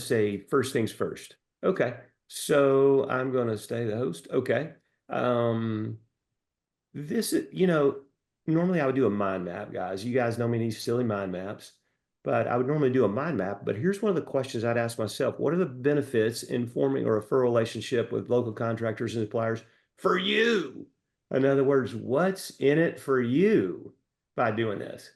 say first things first. Okay. So I'm going to stay the host. Okay. Um, this is, normally I would do a mind map, guys. You guys know me, these silly mind maps, but I would normally do a mind map. But here's one of the questions I'd ask myself. What are the benefits in forming a referral relationship with local contractors and suppliers for you? In other words, what's in it for you by doing this?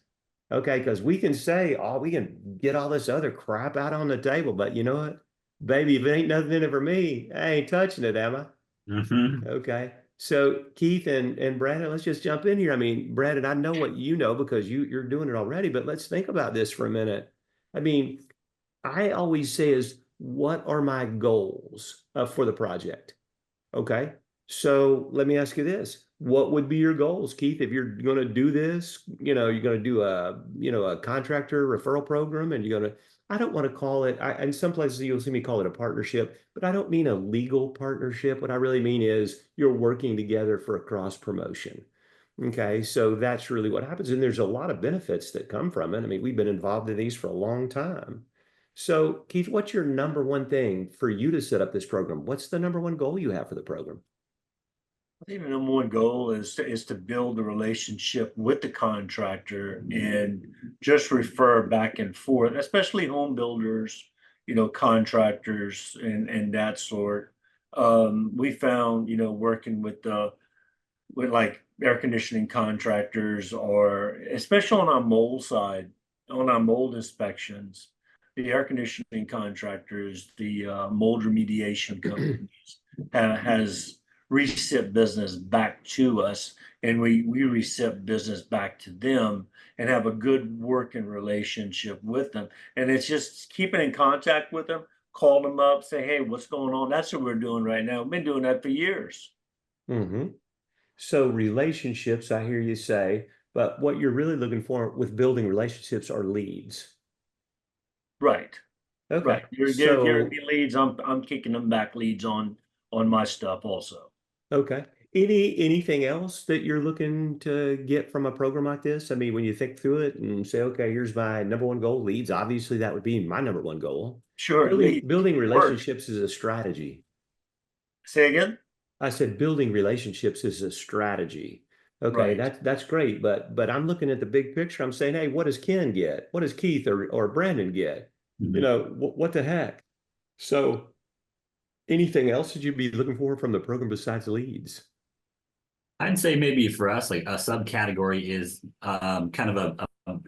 Okay, because we can say, oh, we can get all this other crap out on the table, but you know what? Baby, if it ain't nothing in it for me, I ain't touching it, am I? Hmm. Okay. So Keith and Brandon, let's just jump in here. I mean, Brandon, I know what you know because you're doing it already, but let's think about this for a minute. I mean, I always say is what are my goals for the project? Okay. So let me ask you this. What would be your goals, Keith, if you're going to do this? You're going to do a contractor referral program and you're going to, I don't want to call it, in some places you'll see me call it a partnership, but I don't mean a legal partnership. What I really mean is you're working together for a cross promotion. Okay. So that's really what happens. And there's a lot of benefits that come from it. I mean, we've been involved in these for a long time. So, Keith, what's your number one thing for you to set up this program? What's the number one goal you have for the program? I think the number one goal is to build a relationship with the contractor and just refer back and forth, especially home builders, contractors and that sort. We found, working with like air conditioning contractors or especially on our mold side, on our mold inspections, the air conditioning contractors, the mold remediation companies has reset business back to us, and we reset business back to them and have a good working relationship with them. And it's just keeping in contact with them, call them up, say, hey, what's going on? That's what we're doing right now. We've been doing that for years. Hmm. So, relationships, I hear you say, but what you're really looking for with building relationships are leads. Right. Okay. Right. They're giving So, me leads. I'm kicking them back leads on my stuff also. okay. Anything else that you're looking to get from a program like this? I mean, when you think through it and say, okay, here's my number one goal, leads, obviously that would be my number one goal. Sure, Building lead building work. relationships is a strategy. Say again? I said building relationships is a strategy. Okay, Right. that's great, but I'm looking at the big picture. I'm saying, hey, what does Ken get? What does Keith or Brandon get? Mhm. What the heck? So anything else that you'd be looking for from the program besides leads? I'd say maybe for us, like a subcategory is kind of a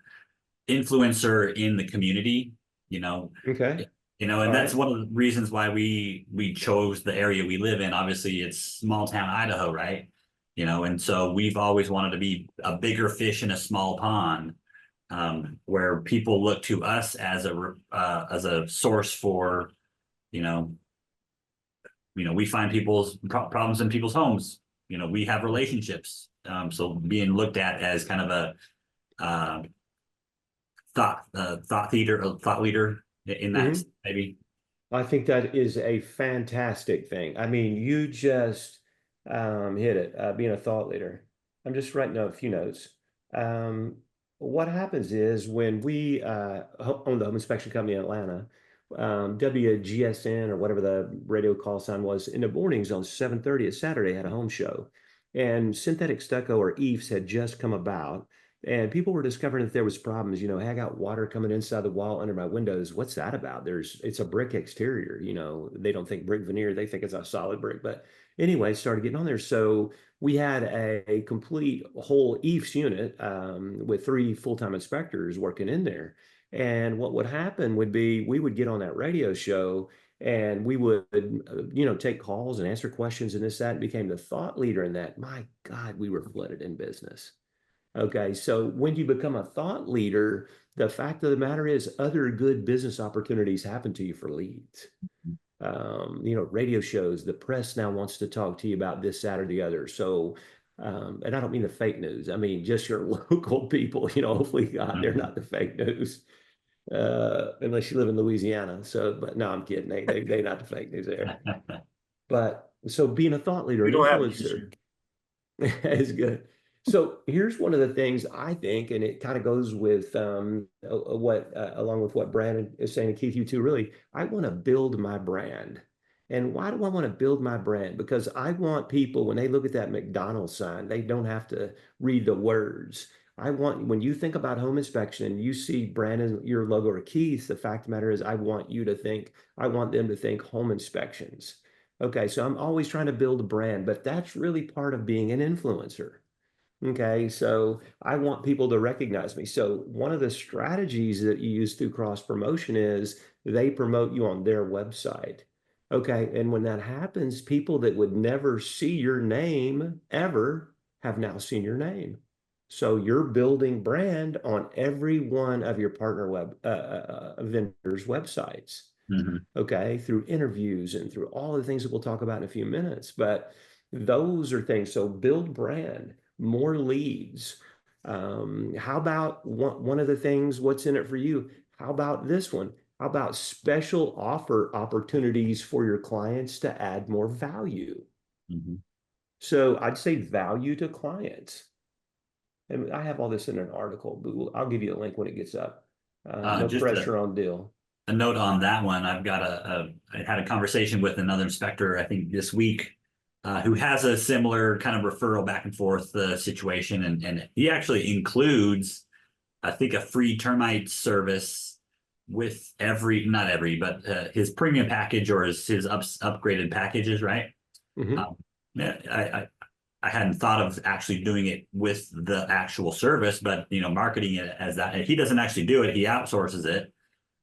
influencer in the community, you know, Okay, and all that's right. one of the reasons why we chose the area we live in. Obviously, it's small town Idaho, right? And so we've always wanted to be a bigger fish in a small pond, where people look to us as a source for, you know, we find people's problems in people's homes. We have relationships. So being looked at as kind of a uh, thought leader in that Hmm. maybe. I think that is a fantastic thing. I mean, you just hit it, being a thought leader. I'm just writing a few notes. Um, what happens is when we own the home inspection company in Atlanta, WGSN or whatever the radio call sign was in the mornings on 7:30 at Saturday had a home show. And synthetic stucco or EIFS had just come about. And people were discovering that there was problems. Hey, I got water coming inside the wall under my windows. What's that about? It's a brick exterior. They don't think brick veneer, they think it's a solid brick. But anyway, started getting on there. So we had a complete whole EIFS unit with three full-time inspectors working in there. And what would happen would be we would get on that radio show and we would, take calls and answer questions and this, that, and became the thought leader in that. My God, we were flooded in business. Okay, so when you become a thought leader, the fact of the matter is other good business opportunities happen to you for leads. Radio shows, the press now wants to talk to you about this, that, or the other. So, and I don't mean the fake news. I mean just your local people, hopefully God, they're Mhm. not the fake news. Unless you live in Louisiana. So, but no, I'm kidding. They're not the fake news there. But so being a thought leader, We an don't have news influencer here. is good. So here's one of the things I think, and it kind of goes with what along with what Brandon is saying, and Keith, you too. Really, I want to build my brand. And why do I want to build my brand? Because I want people, when they look at that McDonald's sign, they don't have to read the words. I want, when you think about home inspection and you see Brandon, your logo, or Keith, the fact of the matter is, I want you to think, I want them to think home inspections. Okay, so I'm always trying to build a brand, but that's really part of being an influencer. Okay, so I want people to recognize me. So one of the strategies that you use through cross promotion is they promote you on their website. Okay, and when that happens, people that would never see your name ever have now seen your name. So you're building brand on every one of your partner vendors' websites. Mhm. Okay, through interviews and through all the things that we'll talk about in a few minutes. But those are things. So build brand, more leads. How about one of the things, what's in it for you? How about this one? How about special offer opportunities for your clients to add more value? Mhm. So I'd say value to clients. And I have all this in an article, but I'll give you a link when it gets up. No Just pressure on Dill. a note on that one. I've got I had a conversation with another inspector, I think this week, who has a similar kind of referral back and forth situation. And he actually includes, I think, a free termite service with not every, but his premium package or his upgraded packages, right? Mhm. Um, yeah, I hadn't thought of actually doing it with the actual service, but marketing it as that. And he doesn't actually do it; he outsources it.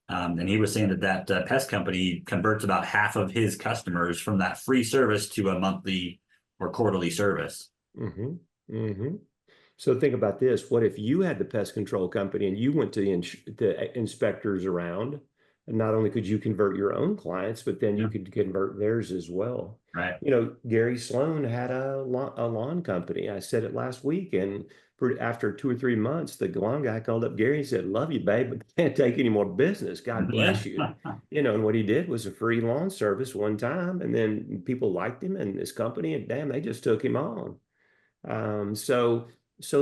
And he was saying that pest company converts about half of his customers from that free service to a monthly or quarterly service. Mm-hmm. Mm-hmm. So think about this. What if you had the pest control company and you went to the inspectors around, and not only could you convert your own clients, but then you Yeah. could convert theirs as well. Right. Gary Sloan had a lawn company. I said it last week, and after 2 or 3 months, the lawn guy called up Gary and said, "Love you, babe, but can't take any more business. God Yeah. bless you." And what he did was a free lawn service one time, and then people liked him and his company, and damn, they just took him on. So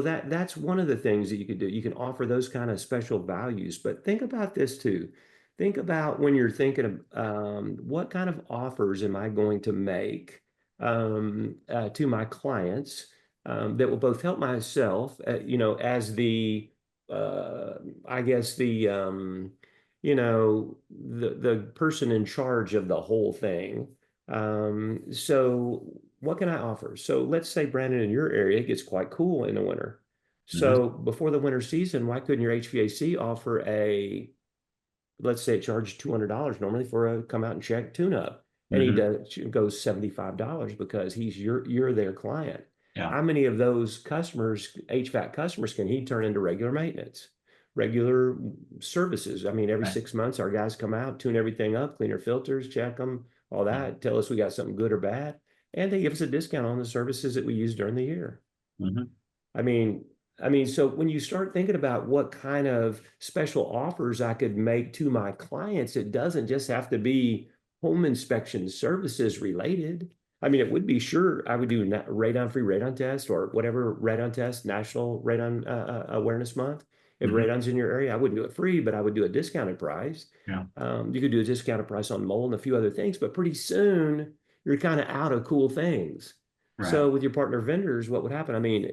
that's one of the things that you could do. You can offer those kind of special values, but think about this too. Think about when you're thinking of what kind of offers am I going to make to my clients that will both help myself, as uh, I guess the person in charge of the whole thing. So what can I offer? So let's say, Brandon, in your area, it gets quite cool in the winter. Mhm. So before the winter season, why couldn't your HVAC offer let's say it charges $200 normally for a come out and check tune up, and he Mhm. goes $75 because you're their client. Yeah. How many of those customers, HVAC customers, can he turn into regular maintenance, regular services? I mean, every Right. 6 months, our guys come out, tune everything up, clean our filters, check them, all that, tell us we got something good or bad, and they give us a discount on the services that we use during the year. Mhm. I mean, so when you start thinking about what kind of special offers I could make to my clients, it doesn't just have to be home inspection services related. I mean, it would be, sure, I would do radon free radon test or whatever radon test, National Radon Awareness Month. If Mhm. radon's in your area, I wouldn't do it free, but I would do a discounted price. Yeah. You could do a discounted price on mold and a few other things, but pretty soon you're kind of out of cool things. Right. So with your partner vendors, what would happen? I mean,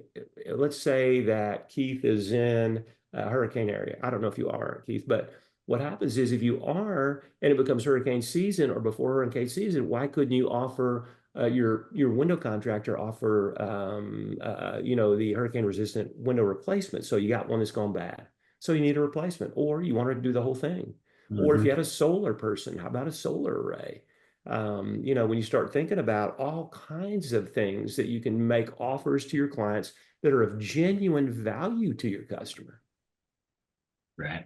let's say that Keith is in a hurricane area. I don't know if you are, Keith, but what happens is, if you are and it becomes hurricane season or before hurricane season, why couldn't you offer your window contractor offer the hurricane resistant window replacement? So you got one that's gone bad, so you need a replacement, or you want to do the whole thing. Or if you Mhm. had a solar person, how about a solar array? When you start thinking about all kinds of things that you can make offers to your clients that are of genuine value to your customer. Right.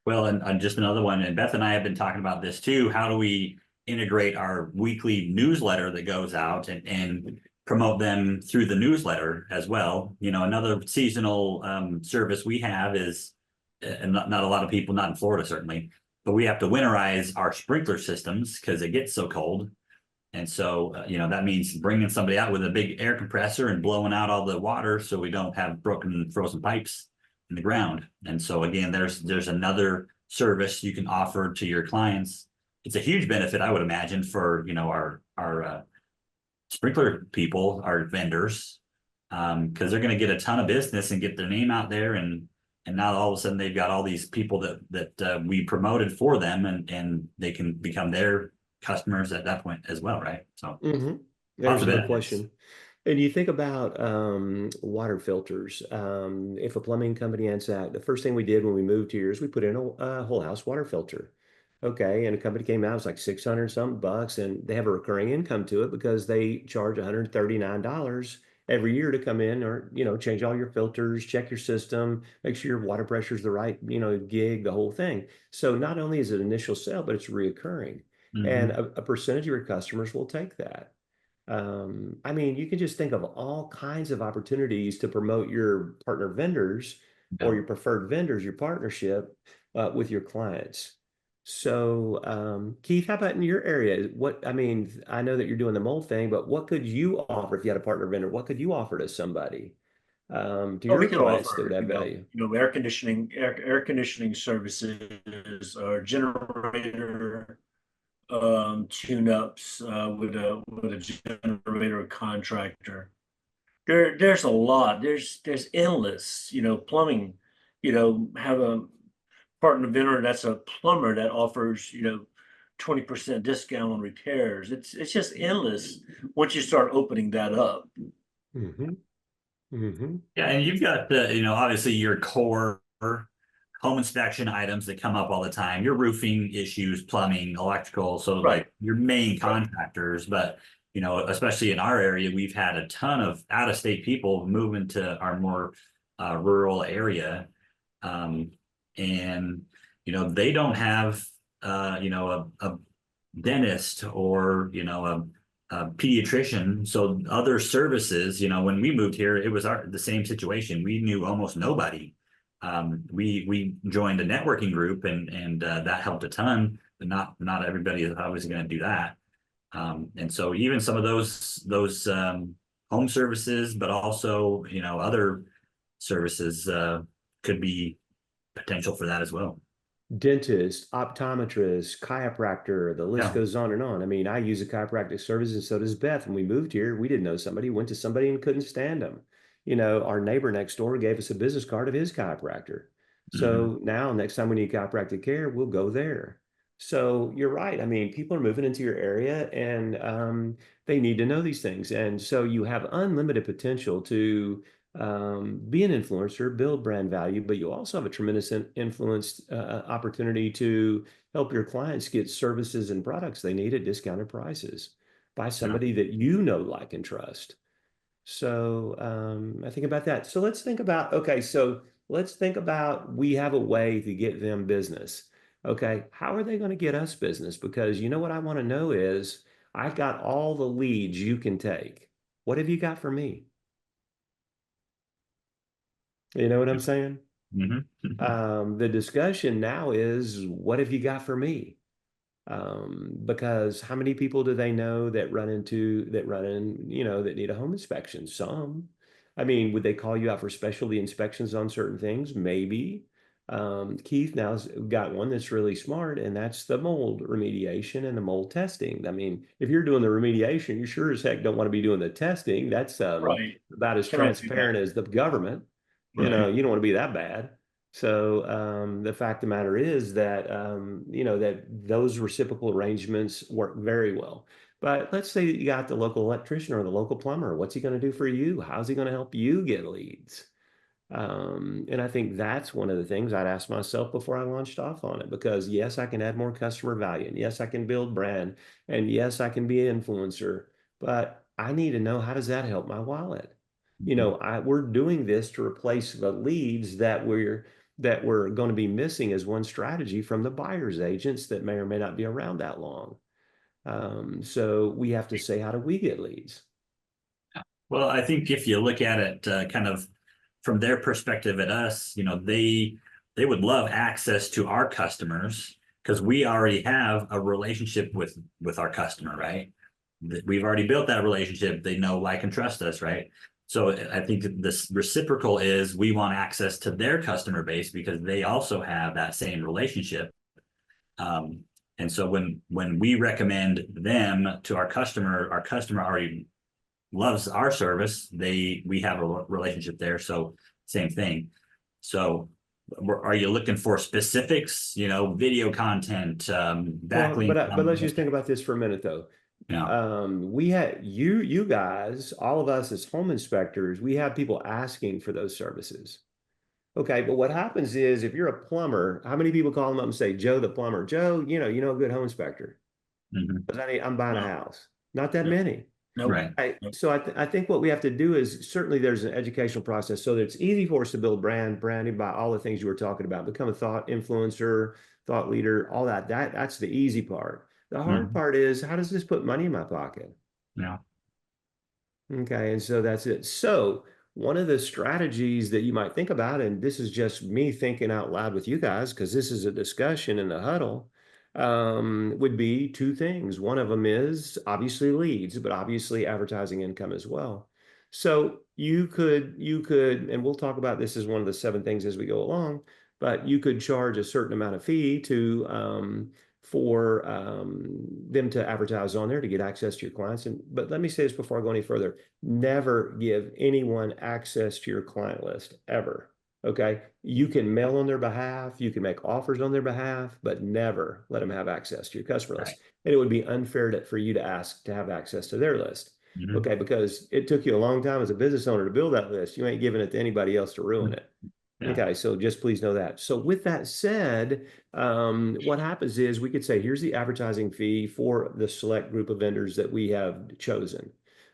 Well, and just another one, and Beth and I have been talking about this too. How do we integrate our weekly newsletter that goes out and promote them through the newsletter as well? Another seasonal service we have is, and not a lot of people, not in Florida certainly, but we have to winterize our sprinkler systems because it gets so cold. And so, that means bringing somebody out with a big air compressor and blowing out all the water so we don't have broken frozen pipes in the ground. And so again, there's another service you can offer to your clients. It's a huge benefit, I would imagine, for our sprinkler people, our vendors, because they're going to get a ton of business and get their name out there, and now all of a sudden they've got all these people that we promoted for them, and they can become their customers at that point as well, right? So lots There's of no benefits. question. And you think about water filters. If a plumbing company ends that, the first thing we did when we moved here is we put in a whole house water filter. Okay, and a company came out, it was like 600 something bucks, and they have a recurring income to it because they charge $139 every year to come in or, change all your filters, check your system, make sure your water pressure is the right, gig, the whole thing. So not only is it initial sale, but it's reoccurring. And Hmm. a percentage of your customers will take that. I mean, you can just think of all kinds of opportunities to promote your partner vendors or Yeah. your preferred vendors, your partnership with your clients. So, Keith, how about in your area? I mean, I know that you're doing the mold thing, but what could you offer if you had a partner vendor? What could you offer to somebody, to Well, we your could clients that would offer, have value? air conditioning services or generator tune-ups with a generator contractor. There's a lot. There's endless, plumbing, have a partner vendor that's a plumber that offers, 20% discount on repairs. It's just endless once you start opening that up. Hmm. Hmm. Yeah, and you've got obviously your core home inspection items that come up all the time, your roofing issues, plumbing, electrical, so Right, like your main right. contractors. But especially in our area, we've had a ton of out-of-state people move into our more rural area. Um, and they don't have a dentist or a pediatrician. So other services, when we moved here, it was the same situation. We knew almost nobody. We joined a networking group, and that helped a ton, but not everybody is obviously going to do that. And so even some of those home services, but also other services could be potential for that as well. Dentist, optometrist, chiropractor, the list Yeah. goes on and on. I mean, I use a chiropractic service and so does Beth. When we moved here, we didn't know somebody, went to somebody and couldn't stand them. Our neighbor next door gave us a business card of his chiropractor. Hmm. So now next time we need chiropractic care, we'll go there. So you're right. I mean, people are moving into your area and they need to know these things. And so you have unlimited potential to be an influencer, build brand value, but you also have a tremendous influence opportunity to help your clients get services and products they need at discounted prices by Yeah. somebody that like, and trust. So I think about that. So let's think about, okay, so let's think about we have a way to get them business. Okay, how are they going to get us business? Because what I want to know is I've got all the leads you can take. What have you got for me? You know what I'm saying? Hmm. The discussion now is what have you got for me? Because how many people do they know that run in, that need a home inspection? Some. I mean, would they call you out for specialty inspections on certain things? Maybe. Keith now's got one that's really smart, and that's the mold remediation and the mold testing. I mean, if you're doing the remediation, you sure as heck don't want to be doing the testing. That's Right. about as Cannot do that. transparent as the government. Right. You don't want to be that bad. So the fact of the matter is that that those reciprocal arrangements work very well. But let's say that you got the local electrician or the local plumber. What's he going to do for you? How's he going to help you get leads? And I think that's one of the things I'd ask myself before I launched off on it, because yes, I can add more customer value, and yes, I can build brand, and yes, I can be an influencer, but I need to know how does that help my wallet? We're doing this to replace the leads that we're going to be missing as one strategy from the buyer's agents that may or may not be around that long. So we have to say, how do we get leads? Well, I think if you look at it kind of from their perspective at us, they would love access to our customers because we already have a relationship with our customer, right? we've already built that relationship. They know, like, and trust us, right? So I think this reciprocal is we want access to their customer base because they also have that same relationship. And so when we recommend them to our customer already loves our service. We have a relationship there. So same thing. So are you looking for specifics, video content, Well, backlink? but let's just think about this for a minute though. Yeah. We had you guys, all of us as home inspectors, we have people asking for those services. Okay, but what happens is if you're a plumber, how many people call them up and say, Joe the plumber, Joe, a good home inspector? Mhm. Because I'm buying a No, house. Not that no, many. no, Right. no. So I think what we have to do is certainly there's an educational process so that it's easy for us to build branding by all the things you were talking about, become a thought influencer, thought leader, all that. That's the easy part. The hard Mhm. part is how does this put money in my pocket? Yeah. Okay, and so that's it. So one of the strategies that you might think about, and this is just me thinking out loud with you guys, because this is a discussion in the huddle, would be two things. One of them is obviously leads, but obviously advertising income as well. So you could, and we'll talk about this as one of the seven things as we go along, but you could charge a certain amount of fee to for them to advertise on there to get access to your clients. But let me say this before I go any further. Never give anyone access to your client list ever. Okay. You can mail on their behalf, you can make offers on their behalf, but never let them have access to your customer Right. list. And it would be unfair for you to ask to have access to their list. Mhm. Okay. Because it took you a long time as a business owner to build that list. You ain't giving it to anybody else to ruin it. Yeah. Okay, so just please know that. So with that said, what happens is we could say, here's the advertising fee for the select group of vendors that we have chosen.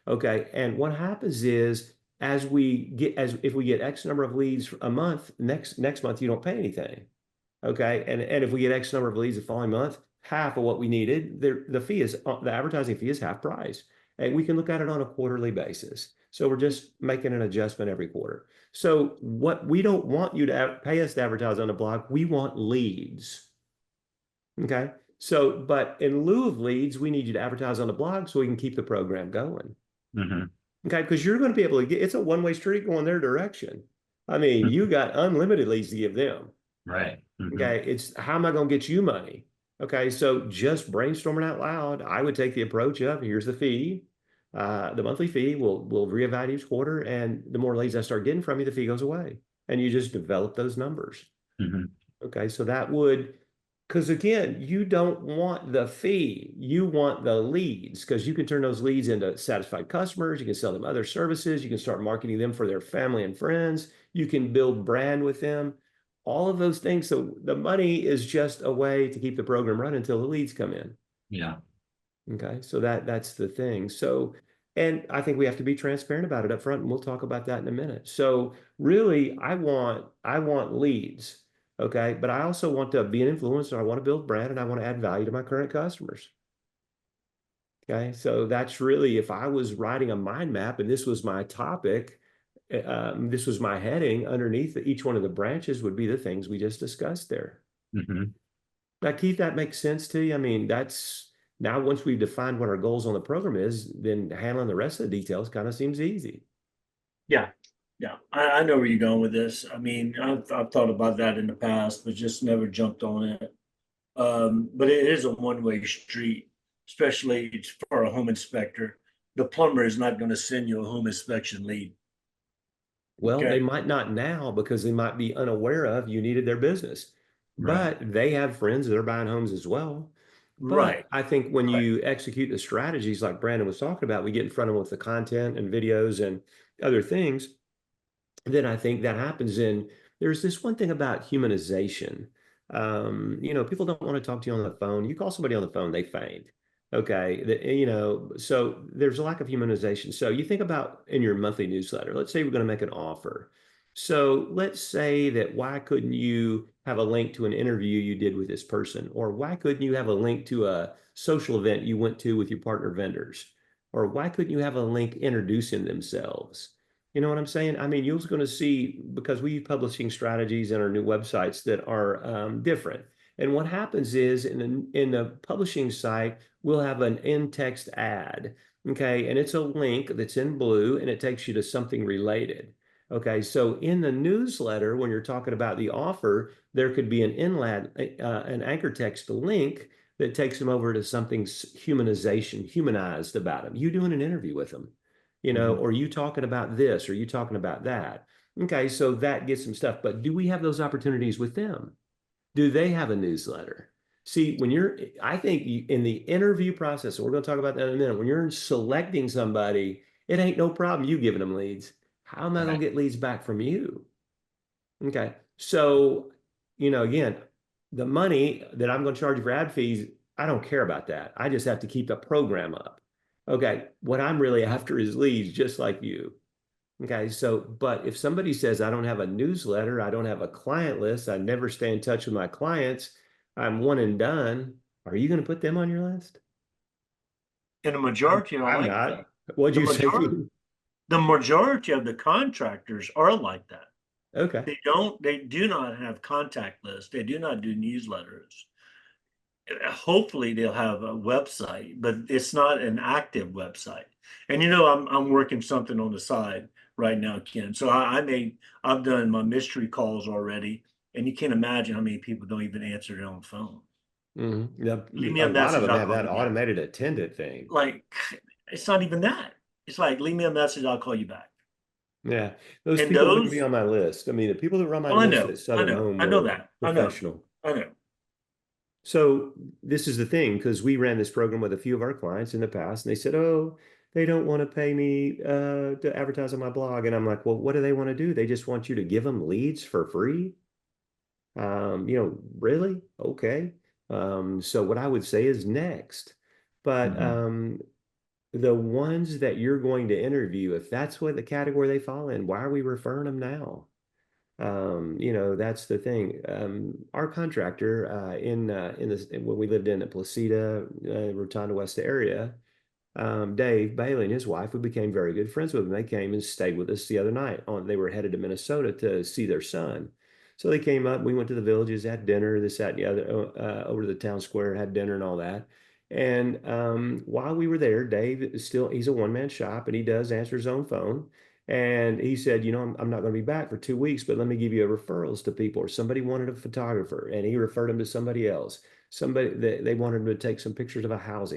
Okay, and what happens is as if we get X number of leads a month, next month you don't pay anything. Okay, and if we get X number of leads the following month, half of what we needed, the advertising fee is half price. And we can look at it on a quarterly basis. So we're just making an adjustment every quarter. So what we don't want you to pay us to advertise on the blog, we want leads. Okay. So, but in lieu of leads, we need you to advertise on the blog so we can keep the program going. Mhm. Okay. Because you're going to be able to it's a one-way street going their direction. I mean, you got unlimited leads to give them. Right. Mhm. Okay. It's how am I going to get you money? Okay. So just brainstorming out loud, I would take the approach of here's the fee. The monthly fee will reevaluate each quarter, and the more leads I start getting from you, the fee goes away, and you just develop those numbers. Mhm. Okay, so that would, because again, you don't want the fee, you want the leads, because you can turn those leads into satisfied customers. You can sell them other services. You can start marketing them for their family and friends. You can build brand with them. All of those things. So the money is just a way to keep the program running until the leads come in. Yeah. Okay, so that's the thing. So, and I think we have to be transparent about it up front, and we'll talk about that in a minute. So, really, I want leads, okay, but I also want to be an influencer. I want to build brand, and I want to add value to my current customers. Okay, so that's really if I was writing a mind map and this was my topic, this was my heading underneath each one of the branches would be the things we just discussed there. Mhm. Now, Keith, that makes sense to you? I mean, that's now once we've defined what our goals on the program is, then handling the rest of the details kind of seems easy. Yeah, yeah. I know where you're going with this. I mean, I've thought about that in the past, but just never jumped on it. But it is a one-way street, especially for a home inspector. The plumber is not going to send you a home inspection lead. Well, they Okay. might not now because they might be unaware of you needed their business, Right. but they have friends that are buying homes as well. But Right. I think when Right. you execute the strategies like Brandon was talking about, we get in front of them with the content and videos and other things, then I think that happens. And there's this one thing about humanization. People don't want to talk to you on the phone. You call somebody on the phone, they faint. Okay. So there's a lack of humanization. So you think about in your monthly newsletter, let's say we're going to make an offer. So let's say that why couldn't you have a link to an interview you did with this person? Or why couldn't you have a link to a social event you went to with your partner vendors? Or why couldn't you have a link introducing themselves? You know what I'm saying? I mean, you're going to see because we use publishing strategies in our new websites that are different. And what happens is in the publishing site, we'll have an in-text ad. Okay, and it's a link that's in blue and it takes you to something related. Okay, so in the newsletter, when you're talking about the offer, there could be an anchor text link that takes them over to something humanized about them. You doing an interview with them, Mhm. or you talking about this, or you talking about that. Okay, so that gets some stuff. But do we have those opportunities with them? Do they have a newsletter? See, I think in the interview process, and we're going to talk about that in a minute, when you're selecting somebody, it ain't no problem you giving them leads. How am I going Right. to get leads back from you? Okay. So, again, the money that I'm going to charge you for ad fees, I don't care about that. I just have to keep the program up. Okay. What I'm really after is leads, just like you. Okay, so, but if somebody says, I don't have a newsletter, I don't have a client list, I never stay in touch with my clients, I'm one and done, are you going to put them on your list? And the I'm, majority are I'm like that. not. What'd The you say? majority, the majority of the contractors are like that. Okay. They do not have contact lists. They do not do newsletters. Hopefully they'll have a website, but it's not an active website. And I'm working something on the side right now, Ken. So I've done my mystery calls already, and you can't imagine how many people don't even answer their own phone. Leave me A a lot of message, them I'll have call that you back. automated attendant thing. Like, it's not even that. It's like, leave me a message, I'll call you back. Yeah, those And people wouldn't be those, on my list. I mean, the people that were on my well, I list at know, I Southern know, Home I know were that. professional. I know. So this is the thing, because we ran this program with a few of our clients in the past, and they said, "Oh, they don't want to pay me to advertise on my blog." And I'm like, "Well, what do they want to do? They just want you to give them leads for free?" Really? Okay. So what I would say is next. But Mhm. the ones that you're going to interview, if that's what the category they fall in, why are we referring them now? That's the thing. Our contractor when we lived in the Placida, Rotunda West area, Dave Bailey and his wife, we became very good friends with them. They came and stayed with us the other night. They were headed to Minnesota to see their son. So they came up, we went to the villages, had dinner, this, that, and the other, over to the town square, had dinner and all that. And while we were there, Dave is he's a one-man shop and he does answer his own phone. And he said, I'm not going to be back for 2 weeks, but let me give you referrals to people. Or somebody wanted a photographer and he referred him to somebody else. They wanted him to take some pictures of a house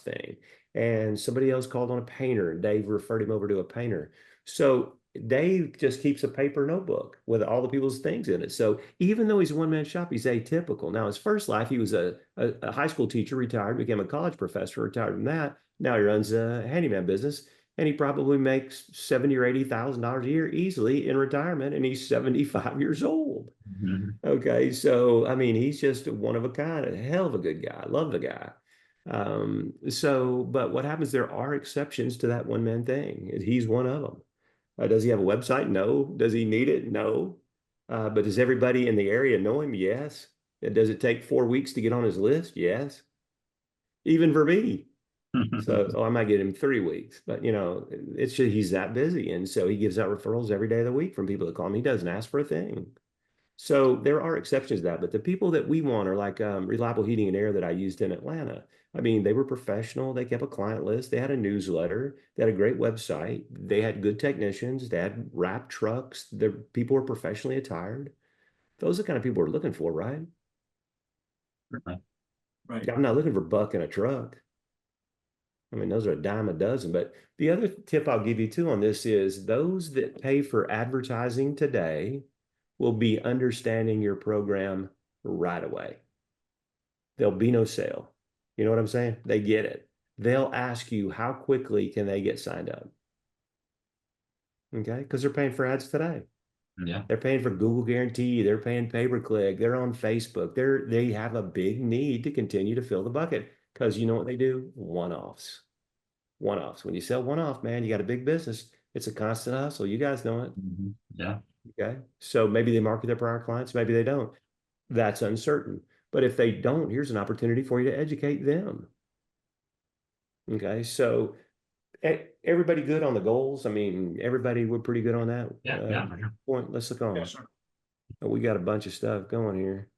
thing, and somebody else called on a painter and Dave referred him over to a painter. So Dave just keeps a paper notebook with all the people's things in it. So even though he's a one-man shop, he's atypical. Now, his first life, he was a high school teacher, retired, became a college professor, retired from that. Now he runs a handyman business and he probably makes 70 or $80,000 a year easily in retirement, and he's 75 years old. Mhm. Okay, so I mean, he's just one of a kind, a hell of a good guy. I love the guy. But what happens? There are exceptions to that one man thing. He's one of them. Does he have a website? No. Does he need it? No. But does everybody in the area know him? Yes. Does it take 4 weeks to get on his list? Yes. Even for me. So, I might get him 3 weeks, but it's just he's that busy, and so he gives out referrals every day of the week from people that call him. He doesn't ask for a thing. So there are exceptions to that, but the people that we want are like Reliable Heating and Air that I used in Atlanta. I mean, they were professional. They kept a client list. They had a newsletter. They had a great website. They had good technicians. They had wrap trucks. The people were professionally attired. Those are the kind of people we're looking for, right? Right. I'm not looking for buck in a truck. I mean, those are a dime a dozen. But the other tip I'll give you too on this is those that pay for advertising today will be understanding your program right away. There'll be no sale. You know what I'm saying? They get it. They'll ask you how quickly can they get signed up? Okay, because they're paying for ads today. Yeah. They're paying for Google Guarantee. They're paying pay per click. They're on Facebook. They have a big need to continue to fill the bucket because you know what they do? One-offs. One-offs. When you sell one-off, man, you got a big business. It's a constant hustle. You guys know it. Mhm. Yeah. Okay. So maybe they market their prior clients, maybe they don't. That's uncertain. But if they don't, here's an opportunity for you to educate them. Okay. So everybody good on the goals? I mean, everybody, we're pretty good on that Yeah. Yeah. point. Let's look on. Yes, sir. We got a bunch of stuff going here.